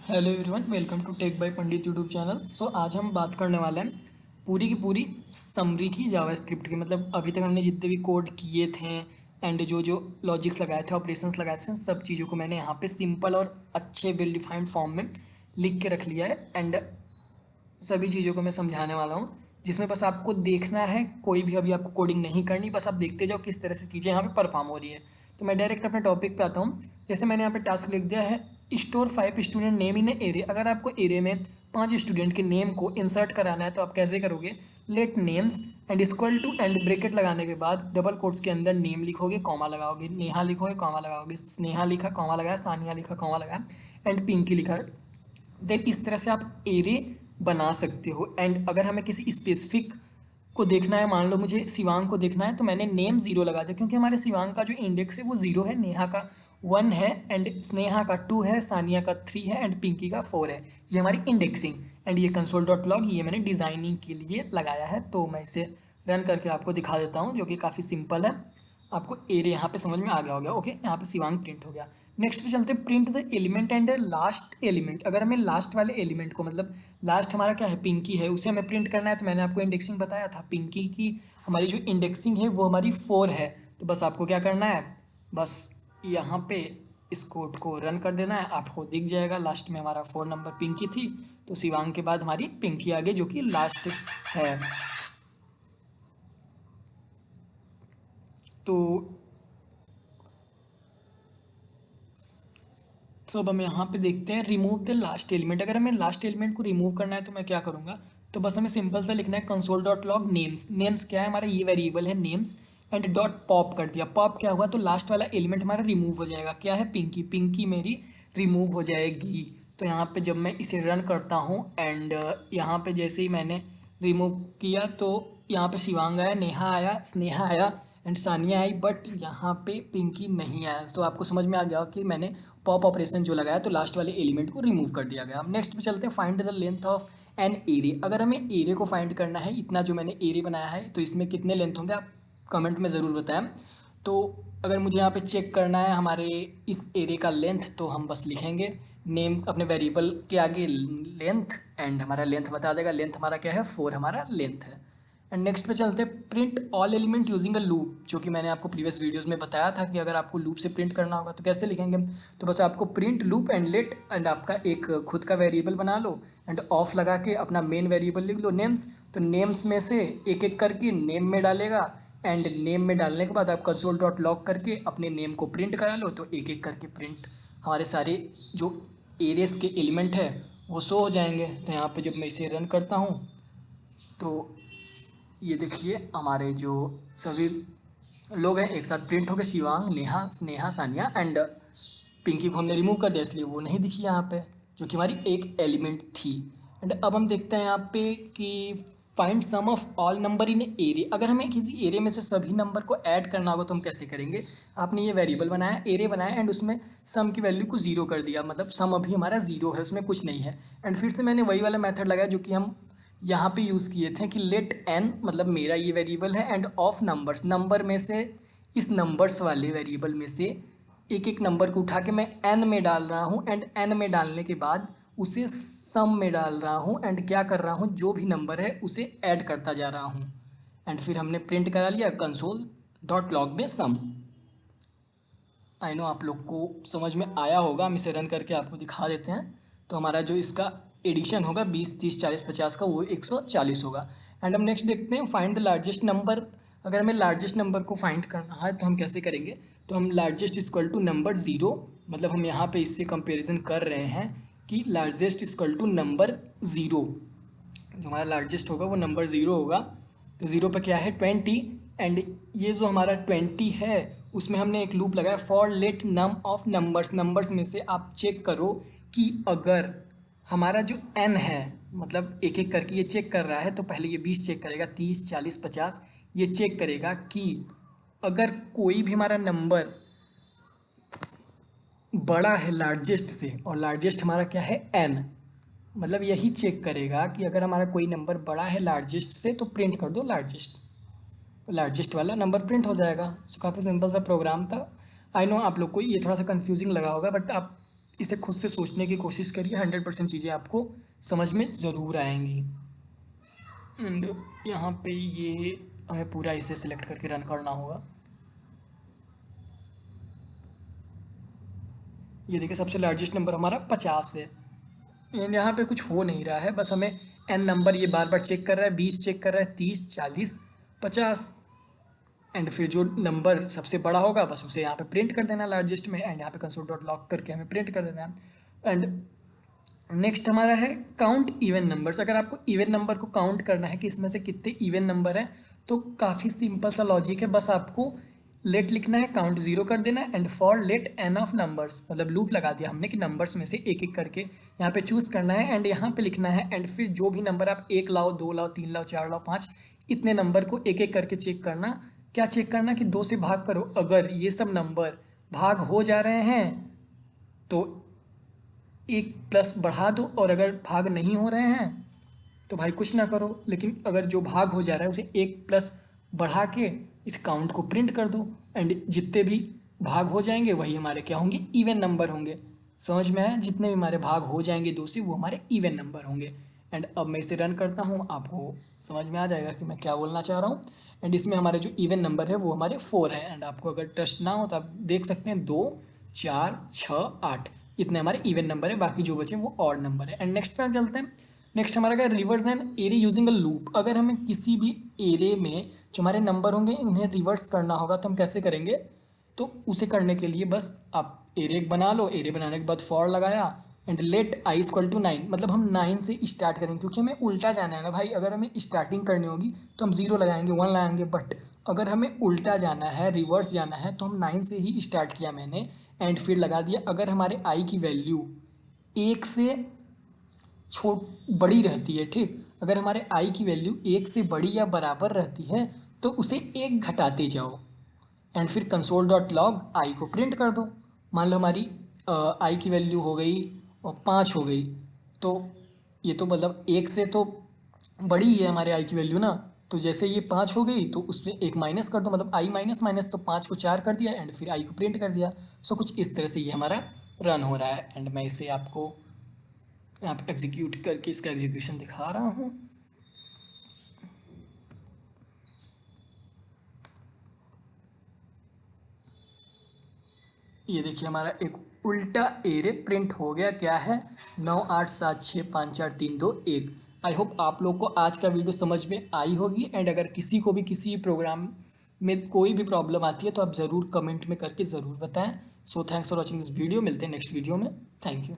Hello everyone, welcome to tech by Pandit YouTube channel. So आज हम बात करने वाले हैं पूरी की पूरी समरी की जावास्क्रिप्ट की। मतलब अभी तक हमने जितने भी कोड किए थे एंड जो जो लॉजिक्स लगाए थे, ऑपरेशंस लगाए थे, सब चीज़ों को मैंने यहाँ पे सिंपल और अच्छे वेल डिफाइंड फॉर्म में लिख के रख लिया है। एंड सभी चीज़ों को मैं समझाने वाला हूँ, जिसमें बस आपको देखना है। कोई भी अभी आपको कोडिंग नहीं करनी, बस आप देखते जाओ किस तरह से चीज़ें यहाँ पे परफॉर्म हो रही है। तो मैं डायरेक्ट अपने टॉपिक पे आता हूँ। जैसे मैंने यहाँ पे टास्क लिख दिया है, store 5 student name in array. अगर आपको एरे में 5 स्टूडेंट के नेम को इंसर्ट कराना है तो आप कैसे करोगे? Let names and equal to and bracket लगाने के बाद डबल कोट्स के अंदर नेम लिखोगे, कॉमा लगाओगे, नेहा लिखोगे, कॉमा लगाओगे, स्नेहा लिखा, कॉमा लगाया, सानिया लिखा, कॉमा लगाया, एंड पिंकी लिखा। देन इस तरह से आप एरे बना सकते हो। एंड अगर हमें किसी स्पेसिफिक को देखना है, मान लो मुझे शिवांग को देखना है, तो मैंने नेम ज़ीरो लगा दिया, क्योंकि हमारे शिवांग का जो इंडेक्स है वो ज़ीरो है, नेहा का 1 है, एंड स्नेहा का 2 है, सानिया का 3 है, एंड पिंकी का 4 है। ये हमारी इंडेक्सिंग। एंड ये कंसोल डॉट लॉग, ये मैंने डिज़ाइनिंग के लिए लगाया है। तो मैं इसे रन करके आपको दिखा देता हूँ, जो कि काफ़ी सिंपल है। आपको एरिया यहाँ पे समझ में आ गया हो गया। ओके, यहाँ पे शिवांग प्रिंट हो गया। नेक्स्ट पे चलते हैं, print the element and last element. अगर हमें लास्ट वाले एलिमेंट को, मतलब लास्ट हमारा क्या है, पिंकी है, उसे हमें प्रिंट करना है। तो मैंने आपको इंडेक्सिंग बताया था, पिंकी की हमारी जो इंडेक्सिंग है वो हमारी 4 है। तो बस आपको क्या करना है, बस यहाँ पे इस कोड को रन कर देना है, आपको दिख जाएगा। लास्ट में हमारा 4 नंबर पिंकी थी, तो शिवांग के बाद हमारी पिंकी आ गई, जो कि लास्ट है। तो तो अब हम यहाँ पे देखते हैं, रिमूव द लास्ट एलिमेंट। अगर हमें लास्ट एलिमेंट को रिमूव करना है तो मैं क्या करूँगा, तो बस हमें सिंपल सा लिखना है, console dot log names. Names क्या है हमारा, ये वेरिएबल है नेम्स, एंड डॉट पॉप कर दिया। पॉप क्या हुआ, तो लास्ट वाला एलिमेंट हमारा रिमूव हो जाएगा। क्या है, पिंकी। पिंकी मेरी रिमूव हो जाएगी। तो यहाँ पे जब मैं इसे रन करता हूँ एंड यहाँ पे जैसे ही मैंने रिमूव किया तो यहाँ पे शिवांग आया, नेहा आया, स्नेहा आया, एंड सानिया आई, बट यहाँ पे पिंकी नहीं आया। तो आपको समझ में आ गया कि मैंने पॉप ऑपरेशन जो लगाया तो लास्ट वाले एलिमेंट को रिमूव कर दिया गया। अब नेक्स्ट पे चलते हैं, find the length of an array. अगर हमें एरे को फाइंड करना है, इतना जो मैंने एरे बनाया है, तो इसमें कितने लेंथ होंगे आप कमेंट में ज़रूर बताएं। तो अगर मुझे यहाँ पे चेक करना है हमारे इस एरे का लेंथ, तो हम बस लिखेंगे नेम अपने वेरिएबल के आगे लेंथ, एंड हमारा लेंथ बता देगा। लेंथ हमारा क्या है, 4 हमारा लेंथ है। एंड नेक्स्ट पे चलते हैं, print all element using a loop, जो कि मैंने आपको प्रीवियस वीडियोस में बताया था कि अगर आपको लूप से प्रिंट करना होगा तो कैसे लिखेंगे। तो बस आपको print loop and let, and आपका एक खुद का वेरिएबल बना लो, एंड ऑफ लगा के अपना मेन वेरिएबल लिख लो नेम्स। तो नेम्स में से एक एक करके नेम में डालेगा, एंड नेम में डालने के बाद आप कंसोल डॉट लॉग करके अपने नेम को प्रिंट करा लो। तो एक एक करके प्रिंट हमारे सारे जो एरियस के एलिमेंट है वो शो हो जाएंगे। तो यहाँ पे जब मैं इसे रन करता हूँ तो ये देखिए हमारे जो सभी लोग हैं एक साथ प्रिंट हो गए, शिवांग, नेहा, स्नेहा, सानिया, एंड पिंकी को हमने रिमूव कर दिया, इसलिए वो नहीं दिखी यहाँ पे, जो कि हमारी एक एलिमेंट थी। एंड अब हम देखते हैं यहाँ पे कि find sum of all number in array. अगर हमें किसी एरे में से सभी नंबर को ऐड करना होगा तो हम कैसे करेंगे। आपने ये वेरिएबल बनाया, एरे बनाया, एंड उसमें सम की वैल्यू को जीरो कर दिया, मतलब सम अभी हमारा जीरो है, उसमें कुछ नहीं है। एंड फिर से मैंने वही वाला मेथड लगाया जो कि हम यहाँ पे यूज़ किए थे कि लेट एन, मतलब मेरा ये वेरिएबल है, एंड ऑफ नंबर्स, नंबर में से, इस नंबर्स वाले वेरिएबल में से एक एक नंबर को उठा के मैं एन में डाल रहा हूँ, एंड एन में डालने के बाद उसे सम में डाल रहा हूँ, एंड क्या कर रहा हूँ, जो भी नंबर है उसे ऐड करता जा रहा हूँ। एंड फिर हमने प्रिंट करा लिया कंसोल डॉट लॉग में सम। आई नो आप लोग को समझ में आया होगा, हम इसे रन करके आपको दिखा देते हैं। तो हमारा जो इसका एडिशन होगा 20, 30, 40, 50 का, वो 140 होगा। एंड हम नेक्स्ट देखते हैं, फाइंड द लार्जेस्ट नंबर। अगर हमें लार्जेस्ट नंबर को फाइंड करना है तो हम कैसे करेंगे, तो हम largest equal to number zero, मतलब हम यहाँ पे इससे कंपेरिजन कर रहे हैं कि largest equal to number zero. जो हमारा लार्जेस्ट होगा वो नंबर ज़ीरो होगा। तो ज़ीरो पे क्या है, 20, एंड ये जो हमारा 20 है उसमें हमने एक लूप लगाया, for let num of numbers. Numbers में से आप चेक करो कि अगर हमारा जो n है, मतलब एक एक करके ये चेक कर रहा है, तो पहले ये 20 चेक करेगा, 30, 40, 50 ये चेक करेगा कि अगर कोई भी हमारा नंबर बड़ा है लार्जेस्ट से, और लार्जेस्ट हमारा क्या है, n, मतलब यही चेक करेगा कि अगर हमारा कोई नंबर बड़ा है लार्जेस्ट से तो प्रिंट कर दो लार्जेस्ट, तो लार्जेस्ट वाला नंबर प्रिंट हो जाएगा। तो काफ़ी सिंपल सा प्रोग्राम था। आई नो आप लोग को ये थोड़ा सा कंफ्यूजिंग लगा होगा, बट आप इसे खुद से सोचने की कोशिश करिए, 100% चीज़ें आपको समझ में ज़रूर आएंगी। एंड यहाँ पे ये हमें पूरा इसे सिलेक्ट करके रन करना होगा। ये देखिए सबसे लार्जेस्ट नंबर हमारा 50 है। एंड यहाँ पे कुछ हो नहीं रहा है, बस हमें एन नंबर ये बार बार चेक कर रहा है, 20 चेक कर रहा है, 30, 40, 50। एंड फिर जो नंबर सबसे बड़ा होगा बस उसे यहाँ पे प्रिंट कर देना लार्जेस्ट में, एंड यहाँ पे कंसोल डॉट लॉग करके हमें प्रिंट कर देना है। एंड नेक्स्ट हमारा है काउंट इवन नंबर्स। अगर आपको इवन नंबर को काउंट करना है कि इसमें से कितने इवन नंबर हैं, तो काफ़ी सिंपल सा लॉजिक है, बस आपको लेट लिखना है, काउंट जीरो कर देना है, and for let N of numbers, मतलब लूप लगा दिया हमने कि नंबर्स में से एक एक करके यहाँ पे चूज़ करना है, एंड यहाँ पे लिखना है, एंड फिर जो भी नंबर आप 1 लाओ, 2 लाओ, 3 लाओ, 4 लाओ, 5, इतने नंबर को एक एक करके चेक करना। क्या चेक करना कि 2 से भाग करो, अगर ये सब नंबर भाग हो जा रहे हैं तो एक प्लस बढ़ा दो, और अगर भाग नहीं हो रहे हैं तो भाई कुछ ना करो, लेकिन अगर जो भाग हो जा रहा है उसे एक प्लस बढ़ा के इस काउंट को प्रिंट कर दो। एंड जितने भी भाग हो जाएंगे वही हमारे क्या होंगे, इवन नंबर होंगे। समझ में आया? जितने भी हमारे भाग हो जाएंगे 2 से वो हमारे इवन नंबर होंगे। एंड अब मैं इसे रन करता हूँ, आपको समझ में आ जाएगा कि मैं क्या बोलना चाह रहा हूँ। एंड इसमें हमारे जो इवन नंबर है वो हमारे 4 है। एंड आपको अगर ट्रस्ट ना हो तो आप देख सकते हैं 2, 4, 6, 8 इतने हमारे इवन नंबर है, बाकी जो बचे वो ऑड नंबर है। एंड नेक्स्ट पे चलते हैं। नेक्स्ट हमारा क्या, reverse an array using a loop. अगर हमें किसी भी एरे में जो हमारे नंबर होंगे उन्हें रिवर्स करना होगा तो हम कैसे करेंगे, तो उसे करने के लिए बस आप एरे बना लो, एरे बनाने के बाद फॉर लगाया, and let I equal to 9, मतलब हम 9 से स्टार्ट करेंगे, क्योंकि हमें उल्टा जाना है ना भाई। अगर हमें स्टार्टिंग करनी होगी तो हम 0 लगाएंगे, 1 लगाएंगे, बट अगर हमें उल्टा जाना है, रिवर्स जाना है, तो हम 9 से ही स्टार्ट किया मैंने, एंड फिर लगा दिया। अगर हमारे आई की वैल्यू 1 से बड़ी रहती है, ठीक, अगर हमारे आई की वैल्यू 1 से बड़ी या बराबर रहती है तो उसे 1 घटाते जाओ, एंड फिर कंसोल डॉट लॉग आई को प्रिंट कर दो। मान लो हमारी आई की वैल्यू हो गई और 5 हो गई, तो ये तो मतलब 1 से तो बड़ी है हमारे आई की वैल्यू ना, तो जैसे ये 5 हो गई तो उसमें 1 माइनस कर दो, मतलब आई माइनस माइनस, तो 5 को 4 कर दिया, एंड फिर आई को प्रिंट कर दिया। सो कुछ इस तरह से ये हमारा रन हो रहा है। एंड मैं इसे आपको यहाँ पे एग्जीक्यूट करके इसका एग्जीक्यूशन दिखा रहा हूँ। ये देखिए हमारा एक उल्टा एरे प्रिंट हो गया। क्या है, 9, 8, 7, 6, 5, 4, 3, 2, 1। आई होप आप लोग को आज का वीडियो समझ में आई होगी। एंड अगर किसी को भी किसी प्रोग्राम में कोई भी प्रॉब्लम आती है तो आप ज़रूर कमेंट में करके ज़रूर बताएं। So thanks for watching this video, मिलते हैं नेक्स्ट वीडियो में। Thank you.